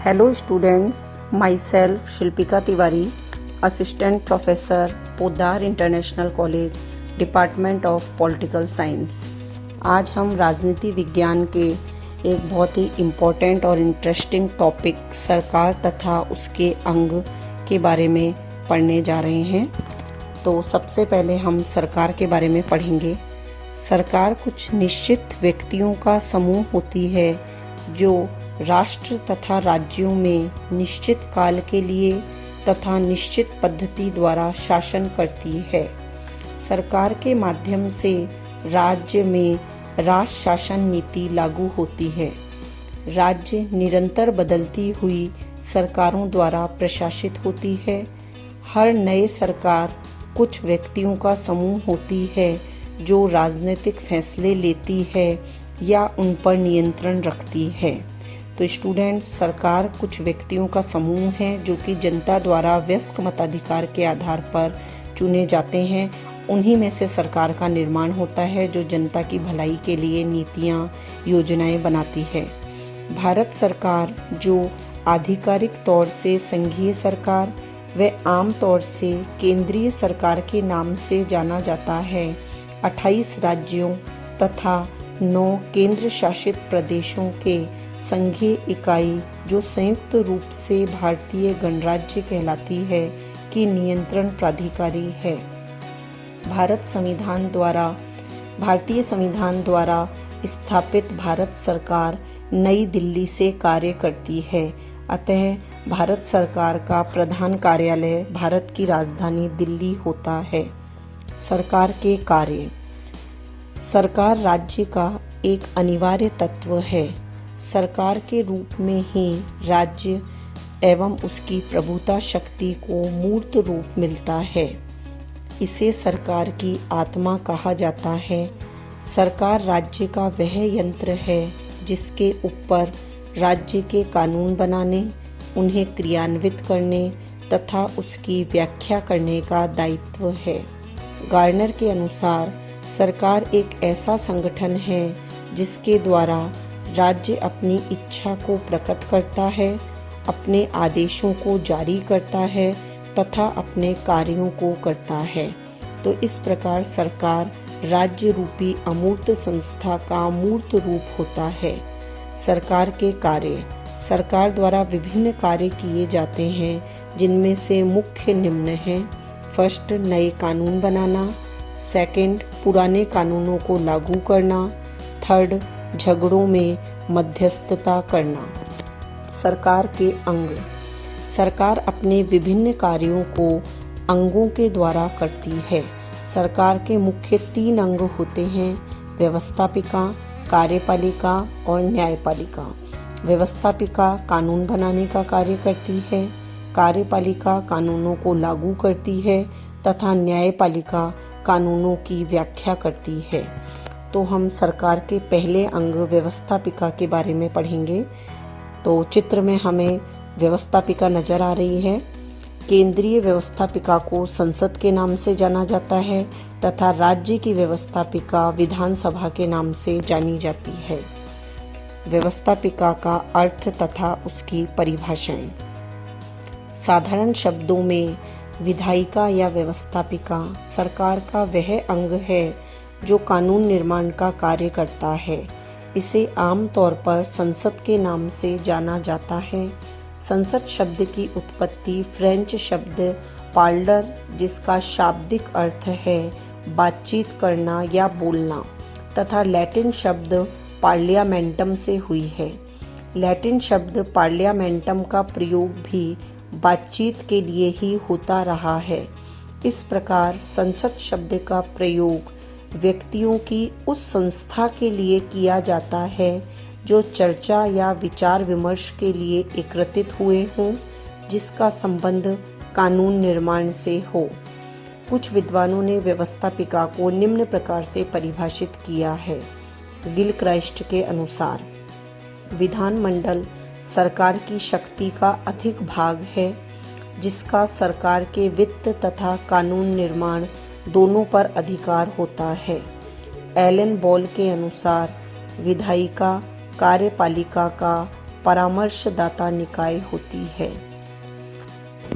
Hello students, myself Shilpika Tiwari, Assistant Professor, Poddar international college, department of political science. आज हम राजनीति विज्ञान के एक बहुत ही इम्पोर्टेंट और इंटरेस्टिंग टॉपिक सरकार तथा उसके अंग के बारे में पढ़ने जा रहे हैं। तो सबसे पहले हम सरकार के बारे में पढ़ेंगे। सरकार कुछ निश्चित व्यक्तियों का समूह होती है जो राष्ट्र तथा राज्यों में निश्चित काल के लिए तथा निश्चित पद्धति द्वारा शासन करती है। सरकार के माध्यम से राज्य में राज शासन नीति लागू होती है। राज्य निरंतर बदलती हुई सरकारों द्वारा प्रशासित होती है। हर नए सरकार कुछ व्यक्तियों का समूह होती है जो राजनीतिक फैसले लेती है या उन पर नियंत्रण रखती है। तो स्टूडेंट्स, सरकार कुछ व्यक्तियों का समूह है जो कि जनता द्वारा वयस्क मताधिकार के आधार पर चुने जाते हैं। उन्हीं में से सरकार का निर्माण होता है जो जनता की भलाई के लिए नीतियाँ, योजनाएं बनाती है। भारत सरकार जो आधिकारिक तौर से संघीय सरकार व आम तौर से केंद्रीय सरकार के नाम से जाना जाता है, 28 राज्यों तथा 9 केंद्र शासित प्रदेशों के संघीय इकाई जो संयुक्त रूप से भारतीय गणराज्य कहलाती है की नियंत्रण प्राधिकारी है। भारतीय संविधान द्वारा स्थापित भारत सरकार नई दिल्ली से कार्य करती है। अतः भारत सरकार का प्रधान कार्यालय भारत की राजधानी दिल्ली होता है। सरकार के कार्य। सरकार राज्य का एक अनिवार्य तत्व है। सरकार के रूप में ही राज्य एवं उसकी प्रभुता शक्ति को मूर्त रूप मिलता है। इसे सरकार की आत्मा कहा जाता है। सरकार राज्य का वह यंत्र है जिसके ऊपर राज्य के कानून बनाने, उन्हें क्रियान्वित करने तथा उसकी व्याख्या करने का दायित्व है। गार्नर के अनुसार सरकार एक ऐसा संगठन है जिसके द्वारा राज्य अपनी इच्छा को प्रकट करता है, अपने आदेशों को जारी करता है तथा अपने कार्यों को करता है। तो इस प्रकार सरकार राज्य रूपी अमूर्त संस्था का मूर्त रूप होता है। सरकार के कार्य। सरकार द्वारा विभिन्न कार्य किए जाते हैं जिनमें से मुख्य निम्न हैं। फर्स्ट, नए कानून बनाना। सेकंड, पुराने कानूनों को लागू करना। थर्ड, झगड़ों में मध्यस्थता करना। सरकार के अंग। सरकार अपने विभिन्न कार्यों को अंगों के द्वारा करती है। सरकार के मुख्य 3 अंग होते हैं: व्यवस्थापिका, कार्यपालिका और न्यायपालिका। व्यवस्थापिका कानून बनाने का कार्य करती है, कार्यपालिका कानूनों को लागू करती है तथा न्यायपालिका कानूनों की व्याख्या करती है। तो हम सरकार के पहले अंग व्यवस्थापिका के बारे में पढ़ेंगे। तो चित्र में हमें व्यवस्थापिका नजर आ रही है। केंद्रीय व्यवस्थापिका को संसद के नाम से जाना जाता है तथा राज्य की व्यवस्थापिका विधानसभा के नाम से जानी जाती है। व्यवस्थापिका का अर्थ तथा उसकी परिभाषाएं। साधारण शब्दों में विधायिका या व्यवस्थापिका सरकार का वह अंग है जो कानून निर्माण का कार्य करता है। इसे आम तौर पर संसद के नाम से जाना जाता है। संसद शब्द की उत्पत्ति फ्रेंच शब्द पार्लर, जिसका शाब्दिक अर्थ है बातचीत करना या बोलना, तथा लैटिन शब्द पार्लियामेंटम से हुई है। लैटिन शब्द पार्लियामेंटम का प्रयोग भी बातचीत के लिए ही होता रहा है। इस प्रकार संसद शब्द का प्रयोग व्यक्तियों की उस संस्था के लिए किया जाता है जो चर्चा या विचार विमर्श के लिए एकत्रित हुए हों, जिसका संबंध कानून निर्माण से हो। कुछ विद्वानों ने व्यवस्थापिका को निम्न प्रकार से परिभाषित किया है। गिलक्राइस्ट के अनुसार, विधानमंडल सरकार की शक्ति का अधिक भाग है जिसका सरकार के वित्त तथा कानून निर्माण दोनों पर अधिकार होता है। एलन बॉल के अनुसार विधायिका कार्यपालिका का परामर्शदाता निकाय होती है।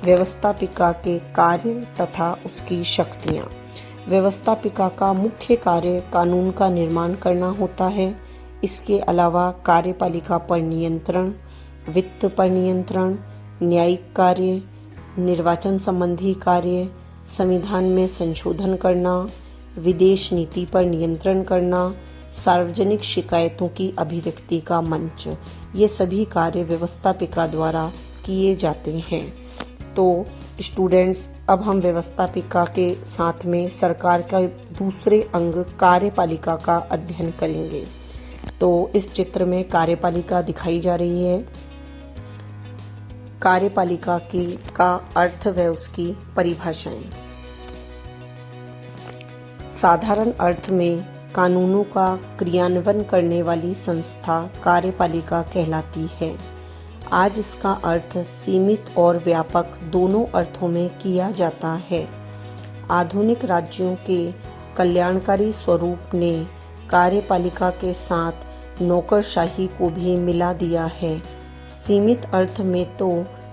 व्यवस्थापिका के कार्य तथा उसकी शक्तियाँ। व्यवस्थापिका का मुख्य कार्य कानून का निर्माण करना होता है। इसके अलावा कार्यपालिका पर नियंत्रण, वित्त पर नियंत्रण, न्यायिक कार्य, निर्वाचन संबंधी कार्य, संविधान में संशोधन करना, विदेश नीति पर नियंत्रण करना, सार्वजनिक शिकायतों की अभिव्यक्ति का मंच, ये सभी कार्य व्यवस्थापिका द्वारा किए जाते हैं। तो स्टूडेंट्स, अब हम व्यवस्थापिका के साथ में सरकार का दूसरे अंग कार्यपालिका का अध्ययन करेंगे। तो इस चित्र में कार्यपालिका दिखाई जा रही है। कार्यपालिका का अर्थ व उसकी परिभाषाएं। साधारण अर्थ में कानूनों का क्रियान्वयन करने वाली संस्था कार्यपालिका कहलाती है। आज इसका अर्थ सीमित और व्यापक दोनों अर्थों में किया जाता है। आधुनिक राज्यों के कल्याणकारी स्वरूप ने कार्यपालिका के साथ नौकरशाही को भी मिला दिया है। सीमित अर्थ में तो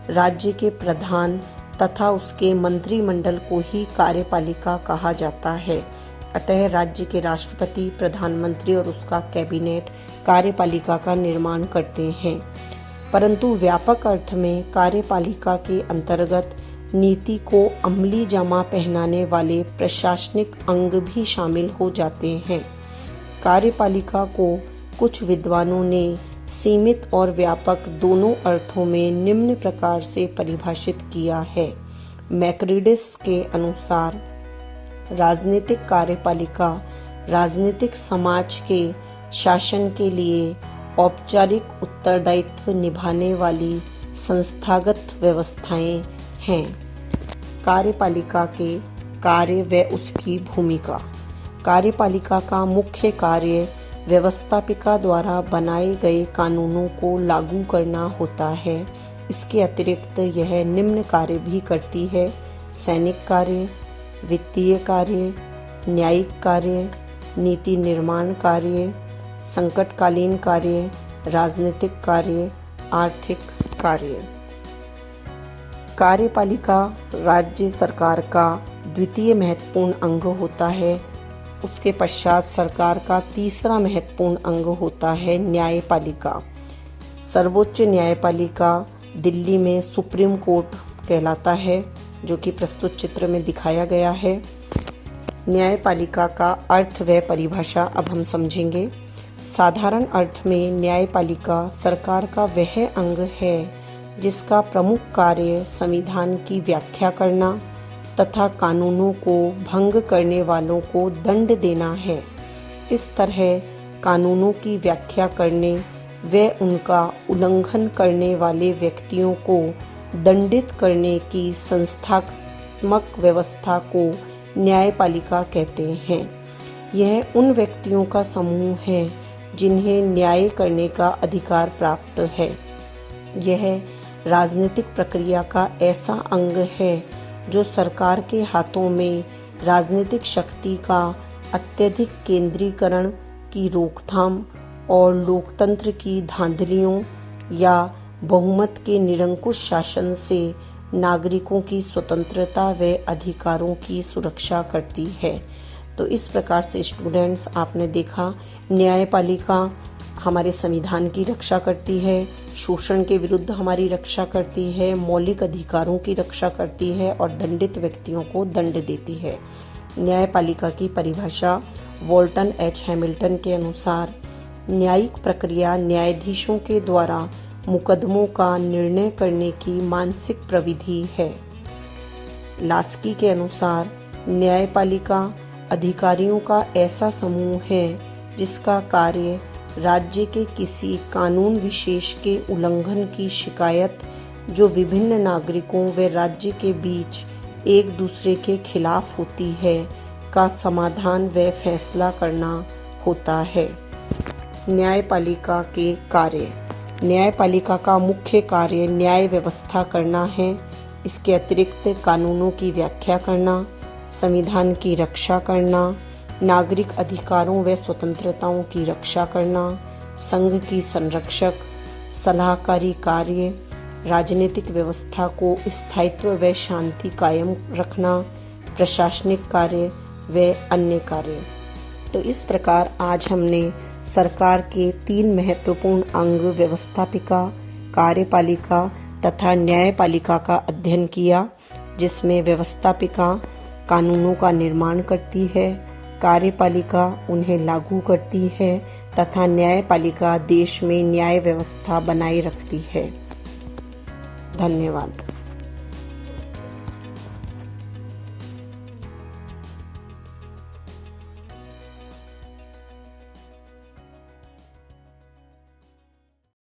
राज्य के प्रधान तथा उसके मंत्रिमंडल को ही कार्यपालिका कहा जाता है। अतः राज्य के राष्ट्रपति, प्रधानमंत्री और उसका कैबिनेट कार्यपालिका का निर्माण करते हैं। परंतु व्यापक अर्थ में कार्यपालिका के अंतर्गत नीति को अमली जामा पहनाने वाले प्रशासनिक अंग भी शामिल हो जाते हैं। कार्यपालिका को कुछ विद्वानों ने सीमित और व्यापक दोनों अर्थों में निम्न प्रकार से परिभाषित किया है। मैक्रिडिस के अनुसार राजनीतिक कार्यपालिका राजनीतिक समाज के शासन के लिए औपचारिक उत्तरदायित्व निभाने वाली संस्थागत व्यवस्थाएं हैं। कार्यपालिका के कार्य व उसकी भूमिका। कार्यपालिका का मुख्य कार्य व्यवस्थापिका द्वारा बनाए गए कानूनों को लागू करना होता है। इसके अतिरिक्त यह निम्न कार्य भी करती है: सैनिक कार्य, वित्तीय कार्य, न्यायिक कार्य, नीति निर्माण कार्य, संकटकालीन कार्य, राजनीतिक कार्य, आर्थिक कार्य। कार्यपालिका राज्य सरकार का द्वितीय महत्वपूर्ण अंग होता है। उसके पश्चात सरकार का तीसरा महत्वपूर्ण अंग होता है न्यायपालिका। सर्वोच्च न्यायपालिका दिल्ली में सुप्रीम कोर्ट कहलाता है, जो कि प्रस्तुत चित्र में दिखाया गया है। न्यायपालिका का अर्थ व परिभाषा अब हम समझेंगे। साधारण अर्थ में न्यायपालिका सरकार का वह अंग है जिसका प्रमुख कार्य संविधान की व्याख्या करना तथा कानूनों को भंग करने वालों को दंड देना है। इस तरह कानूनों की व्याख्या करने व उनका उल्लंघन करने वाले व्यक्तियों को दंडित करने की संस्थात्मक व्यवस्था को न्यायपालिका कहते हैं। यह उन व्यक्तियों का समूह है जिन्हें न्याय करने का अधिकार प्राप्त है। यह राजनीतिक प्रक्रिया का ऐसा अंग है जो सरकार के हाथों में राजनीतिक शक्ति का अत्यधिक केंद्रीकरण की रोकथाम और लोकतंत्र की धांधलियों या बहुमत के निरंकुश शासन से नागरिकों की स्वतंत्रता व अधिकारों की सुरक्षा करती है। तो इस प्रकार से स्टूडेंट्स, आपने देखा न्यायपालिका हमारे संविधान की रक्षा करती है, शोषण के विरुद्ध हमारी रक्षा करती है, मौलिक अधिकारों की रक्षा करती है और दंडित व्यक्तियों को दंड देती है। न्यायपालिका की परिभाषा वॉल्टन एच हैमिल्टन के अनुसार न्यायिक प्रक्रिया न्यायाधीशों के द्वारा मुकदमों का निर्णय करने की मानसिक प्रविधि है। लास्की के अनुसार न्यायपालिका अधिकारियों का ऐसा समूह है जिसका कार्य राज्य के किसी कानून विशेष के उल्लंघन की शिकायत जो विभिन्न नागरिकों व राज्य के बीच एक दूसरे के खिलाफ होती है का समाधान व फैसला करना होता है। न्यायपालिका के कार्य। न्यायपालिका का मुख्य कार्य न्याय व्यवस्था करना है। इसके अतिरिक्त कानूनों की व्याख्या करना, संविधान की रक्षा करना, नागरिक अधिकारों व स्वतंत्रताओं की रक्षा करना, संघ की संरक्षक, सलाहकारी कार्य, राजनीतिक व्यवस्था को स्थायित्व व शांति कायम रखना, प्रशासनिक कार्य व अन्य कार्य। तो इस प्रकार आज हमने सरकार के 3 महत्वपूर्ण अंग व्यवस्थापिका, कार्यपालिका तथा न्यायपालिका का अध्ययन किया, जिसमें व्यवस्थापिका कानूनों का निर्माण करती है, कार्यपालिका उन्हें लागू करती है तथा न्यायपालिका देश में न्याय व्यवस्था बनाए रखती है। धन्यवाद।